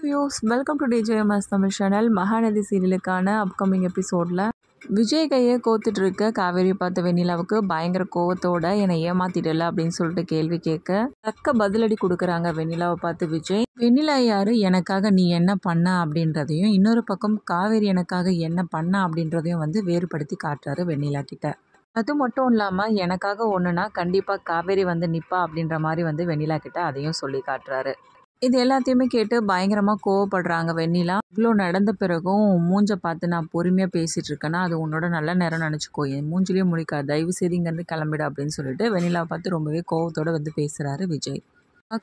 Views welcome to DJMS Tamil channel. Mahanadi சீரியலுக்கான upcoming எபிசோடில் விஜய் கையை கோத்துட்டு இருக்க காவேரி பார்த்த வெண்ணிலாவுக்கு பயங்கர கோவத்தோட என்னை ஏமாத்திடல அப்படின்னு சொல்லிட்டு கேள்வி கேட்க தக்க பதிலடி கொடுக்குறாங்க வெண்ணிலாவை பார்த்து விஜய். வெண்ணிலா யாரு, எனக்காக நீ என்ன பண்ண அப்படின்றதையும், இன்னொரு பக்கம் காவேரி எனக்காக என்ன பண்ண அப்படின்றதையும் வேறுபடுத்தி காட்டுறாரு வெண்ணிலா கிட்ட. அது மட்டும் இல்லாமல் எனக்காக ஒன்றுனா கண்டிப்பாக காவேரி நிற்பா அப்படின்ற மாதிரி வெண்ணிலா கிட்ட அதையும் சொல்லி காட்டுறாரு. இது எல்லாத்தையுமே கேட்டு பயங்கரமாக கோவப்படுறாங்க வெண்ணிலா. இவ்வளோ நடந்த பிறகும் மூஞ்சை பார்த்து நான் பொறுமையாக பேசிகிட்டு இருக்கேன்னா அது உன்னோட நல்ல நேரம் நினச்சிக்கோ, என் மூஞ்சிலேயே முடிக்காது, தயவு செய்து இங்கேருந்து கிளம்பிடு அப்படின்னு சொல்லிட்டு வெண்ணிலாவை பார்த்து ரொம்பவே கோவத்தோடு பேசுகிறாரு விஜய்.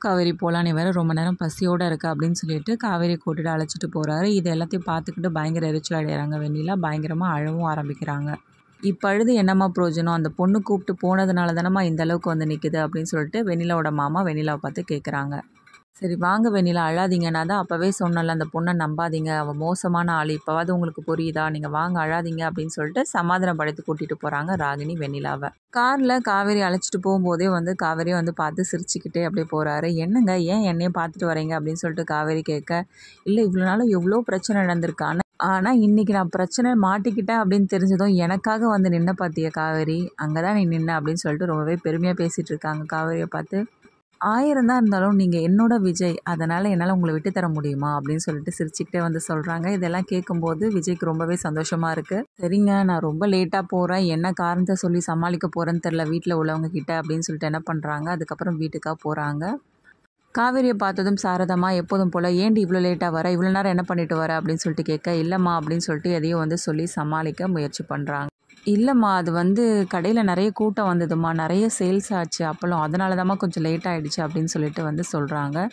காவேரி போகலாம், நீ வேறு ரொம்ப நேரம் பசியோடு இருக்க அப்படின்னு சொல்லிட்டு காவேரி கூட்டிட்டு அழைச்சிட்டு போகிறாரு. இது எல்லாத்தையும் பார்த்துக்கிட்டு பயங்கர எரிச்சல் அடைகிறாங்க வெண்ணிலா. பயங்கரமாக அழவும் ஆரம்பிக்கிறாங்க. இப்போ அழுது என்னம்மா பிரயோஜனம், அந்த பொண்ணு கூப்பிட்டு போனதுனால தானம்மா இந்த அளவுக்கு நிற்குது அப்படின்னு சொல்லிட்டு வெண்ணிலாவோட மாமா வெண்ணிலாவை பார்த்து கேட்குறாங்க. சரி வாங்க வெண்ணிலா, அழாதீங்க, நான் தான் அப்போவே சொன்னல அந்த பொண்ணை நம்பாதீங்க, அவள் மோசமான ஆள், இப்போவாது உங்களுக்கு புரியுதா, நீங்கள் வாங்க அழாதீங்க அப்படின்னு சொல்லிட்டு சமாதானப்படுத்தி கூட்டிகிட்டு போகிறாங்க ராகினி வெண்ணிலாவை. காரில் காவேரி அழைச்சிட்டு போகும்போதே காவேரியை பார்த்து சிரிச்சுக்கிட்டே அப்படியே போகிறாரு. என்னங்க ஏன் என்னையே பார்த்துட்டு வரீங்க அப்படின்னு சொல்லிட்டு காவேரி கேட்க, இல்லை இவ்வளோ நாள் எவ்வளோ பிரச்சனை நடந்திருக்கான்னு, ஆனால் இன்றைக்கி நான் பிரச்சனை மாட்டிக்கிட்டேன் அப்படின்னு தெரிஞ்சதும் எனக்காக நின்ன பார்த்திய காவேரி, அங்கே தான் நீ நின்ன அப்படின்னு சொல்லிட்டு ரொம்பவே பெருமையாக பேசிகிட்டு இருக்காங்க காவேரியை பார்த்து. 1000 தான் இருந்தாலும் நீங்கள் என்னோட விஜய், அதனால் என்னால் உங்களை விட்டு தர முடியுமா அப்படின்னு சொல்லிட்டு சிரிச்சுக்கிட்டே சொல்கிறாங்க. இதெல்லாம் கேட்கும்போது விஜய்க்கு ரொம்பவே சந்தோஷமாக இருக்குது. சரிங்க நான் ரொம்ப லேட்டாக போகிறேன், என்ன காரணத்தை சொல்லி சமாளிக்க போகிறேன்னு தெரில வீட்டில் உள்ளவங்க கிட்ட அப்படின்னு சொல்லிட்டு என்ன பண்ணுறாங்க. அதுக்கப்புறம் வீட்டுக்காக போகிறாங்க. காவேரியை பார்த்ததும் சாரதம்மா எப்போதும் போல் ஏண்டி இவ்வளோ லேட்டாக வர, இவ்வளோ நேரம் என்ன பண்ணிட்டு வர அப்படின்னு சொல்லிட்டு கேட்க, இல்லைம்மா அப்படின்னு சொல்லிட்டு எதையும் சொல்லி சமாளிக்க முயற்சி பண்ணுறாங்க. இல்லைம்மா அது கடையில் நிறைய கூட்டம் வந்ததும்மா, நிறைய சேல்ஸ் ஆச்சு அப்பளம், அதனால தான்மா கொஞ்சம் லேட் ஆகிடுச்சு அப்படின்னு சொல்லிட்டு சொல்கிறாங்க.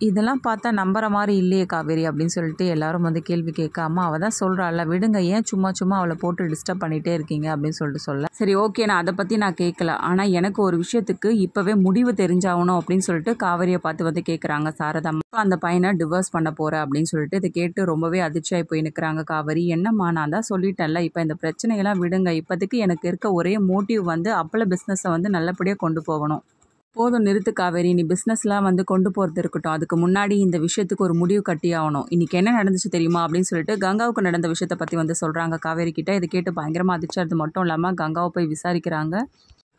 இதெல்லாம் பார்த்தா நம்புற மாதிரி இல்லையே காவேரி அப்படின்னு சொல்லிட்டு எல்லாரும் கேள்வி கேட்க, அம்மா அவள் தான் சொல்கிறாள்ல விடுங்க, ஏன் சும்மா சும்மா அவளை போட்டு டிஸ்டர்ப் பண்ணிகிட்டே இருக்கீங்க அப்படின்னு சொல்லிட்டு சொல்ல, சரி ஓகே நான் அதை பற்றி நான் கேட்கல, ஆனால் எனக்கு ஒரு விஷயத்துக்கு இப்போவே முடிவு தெரிஞ்சாகணும் அப்படின்னு சொல்லிட்டு காவேரியை பார்த்து கேட்குறாங்க சாரதம்மா. அந்த பையனை டிவோர்ஸ் பண்ண போகிற அப்படின்னு சொல்லிட்டு இதை கேட்டு ரொம்பவே அதிர்ச்சியாகி போய் நிற்கிறாங்க காவேரி. என்னம்மா நான் தான் சொல்லிட்டேன்ல, இப்போ இந்த பிரச்சனையெல்லாம் விடுங்க, இப்போதைக்கு எனக்கு இருக்க ஒரே மோட்டிவ் அப்பள பிஸ்னஸை நல்லபடியாக கொண்டு போகணும், போதும் நிறுத்து காவேரி, நீ பிஸ்னஸ்லாம் கொண்டு போகிறது இருக்கட்டும், அதுக்கு முன்னாடி இந்த விஷயத்துக்கு ஒரு முடிவு கட்டி ஆகணும், இன்றைக்கி என்ன நடந்துச்சு தெரியுமா அப்படின்னு சொல்லிட்டு கங்காவுக்கு நடந்த விஷயத்தை பற்றி சொல்கிறாங்க காவேரி கிட்ட. இதை கேட்டு பயங்கரமாக அதிர்ச்சது மட்டும் இல்லாமல் கங்காவை போய் விசாரிக்கிறாங்க.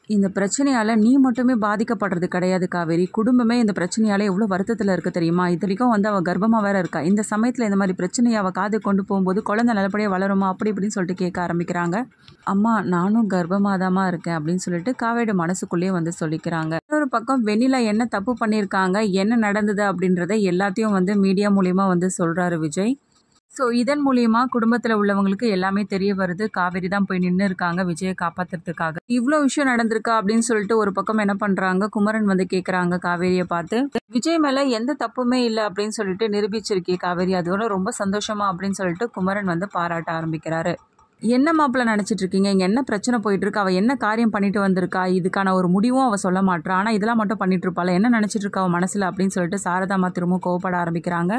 இந்த பிரச்சனையால் நீ மட்டுமே பாதிக்கப்படுறது கிடையாது காவேரி, குடும்பமே இந்த பிரச்சனையால் எவ்வளோ வருத்தத்தில் இருக்க தெரியுமா, இதுவரைக்கும் அவள் கர்ப்பமாக வேற இருக்கா, இந்த சமயத்தில் இந்த மாதிரி பிரச்சனையை அவள் காது கொண்டு போகும்போது குழந்தை நல்லபடியாக வளருமா அப்படி இப்படின்னு சொல்லிட்டு கேட்க ஆரம்பிக்கிறாங்க. அம்மா நானும் கர்ப்பமாதாமா இருக்கேன் அப்படின்னு சொல்லிட்டு காவேரி மனசுக்குள்ளேயே சொல்லிக்கிறாங்க. இன்னொரு பக்கம் வெண்ணிலா என்ன தப்பு பண்ணியிருக்காங்க, என்ன நடந்தது அப்படின்றத எல்லாத்தையும் மீடியா மூலியமா சொல்கிறாரு விஜய். ஸோ இதன் மூலியமா குடும்பத்தில் உள்ளவங்களுக்கு எல்லாமே தெரிய வருது, காவேரி தான் போய் நின்று இருக்காங்க விஜயை காப்பாற்றுறதுக்காக. இவ்வளோ விஷயம் நடந்திருக்கா அப்படின்னு சொல்லிட்டு ஒரு பக்கம் என்ன பண்ணுறாங்க, குமரன் கேட்குறாங்க காவேரியை பார்த்து, விஜய் மேலே எந்த தப்புமே இல்லை அப்படின்னு சொல்லிட்டு நிரூபிச்சிருக்கே காவேரி, அதோட ரொம்ப சந்தோஷமா அப்படின்னு சொல்லிட்டு குமரன் பாராட்ட ஆரம்பிக்கிறாரு. என்ன மாப்பிள்ள நினச்சிட்டு இருக்கீங்க, இங்கே என்ன பிரச்சனை போயிட்டு இருக்கு, அவள் என்ன காரியம் பண்ணிட்டு வந்திருக்கா, இதுக்கான ஒரு முடிவும் அவள் சொல்ல மாட்டா, ஆனால் இதெல்லாம் மட்டும் பண்ணிட்டு இருப்பாள், என்ன நினச்சிட்டு இருக்கா அவள் மனசில் அப்படின்னு சொல்லிட்டு சாரதாமா திரும்ப கோவப்பட ஆரம்பிக்கிறாங்க.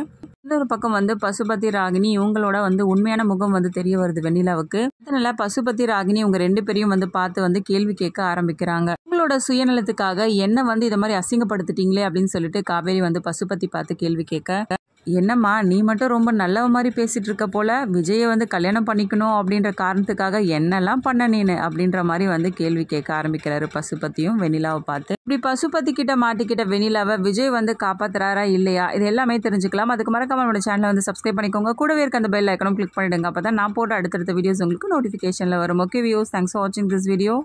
இன்னொரு பக்கம் பசுபதி ராகினி இவங்களோட உண்மையான முகம் தெரிய வருது வெண்ணிலாவுக்கு. அதனால பசுபதி ராகினி இவங்க 2 பேரையும் பார்த்து கேள்வி கேட்க ஆரம்பிக்கிறாங்க. உங்களோட சுயநலத்துக்காக என்ன இதை மாதிரி அசிங்கப்படுத்திட்டீங்களே அப்படின்னு சொல்லிட்டு காவேரி பசுபதி பார்த்து கேள்வி கேட்க, என்னம்மா நீ மட்டும் ரொம்ப நல்லவ மாதிரி பேசிட்டு இருக்க போல, விஜயை கல்யாணம் பண்ணிக்கணும் அப்படின்ற காரணத்துக்காக என்னெல்லாம் பண்ண நீனு அப்படின்ற மாதிரி கேள்வி கேட்க ஆரம்பிக்கிறாரு பசுபதியும் வெண்ணிலாவை பார்த்து. இப்படி பசுபதி கிட்ட மாட்டிக்கிட்ட வெண்ணிலாவை விஜய் காப்பாத்துறாரா இல்லையா, இது எல்லாமே தெரிஞ்சுக்கலாம். அதுக்கு மறக்காம நம்மளோட சேனலை சப்ஸ்கிரைப் பண்ணிக்கோங்க, கூடவே இருக்க அந்த பெல் ஐக்கனும் கிளிக் பண்ணிடுங்க, அப்பதான் நான் போட்ட அடுத்தடுத்த வீடியோஸ் உங்களுக்கு நோட்டிஃபிகேஷன்ல வரும். ஓகே வியூஸ், தேங்க்ஸ் ஃபார் வாட்சிங் திஸ் வீடியோ.